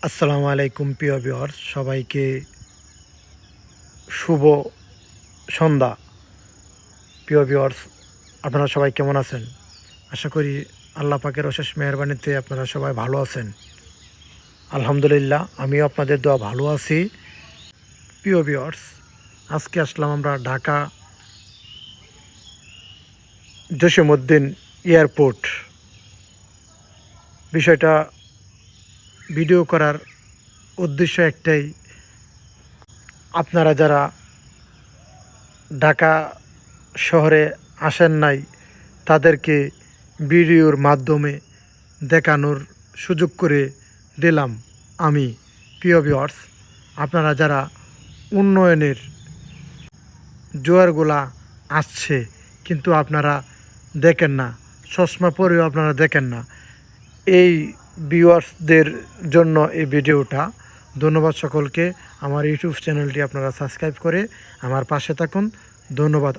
আসসালামু আলাইকুম প্রিয় ভিউয়ার্স, সবাইকে শুভ সন্ধ্যা। প্রিয় ভিউয়ার্স, আপনারা সবাই কেমন আছেন? আশা করি আল্লাহ পাকের অশেষ মেহেরবানিতে আপনারা সবাই ভালো আছেন। আলহামদুলিল্লাহ, আমিও আপনাদের দোয়া ভালো আছি। প্রিয় ভিউয়ার্স, আজকে আসলাম আমরা ঢাকা জসীমউদ্দিন এয়ারপোর্ট। বিষয়টা ভিডিও করার উদ্দেশ্য একটাই, আপনারা যারা ঢাকা শহরে আসেন নাই তাদেরকে ভিডিওর মাধ্যমে দেখানোর সুযোগ করে দিলাম আমি। প্রিয় ভিউয়ার্স, আপনারা যারা উন্নয়নের জোয়ারগুলা আসছে কিন্তু আপনারা দেখেন না, চশমা পরেও আপনারা দেখেন না, এই ভিউয়ার্সদের জন্য এই ভিডিওটা। ধন্যবাদ সকলকে। আমার ইউটিউব চ্যানেলটি আপনারা সাবস্ক্রাইব করে আমার পাশে থাকুন। ধন্যবাদ।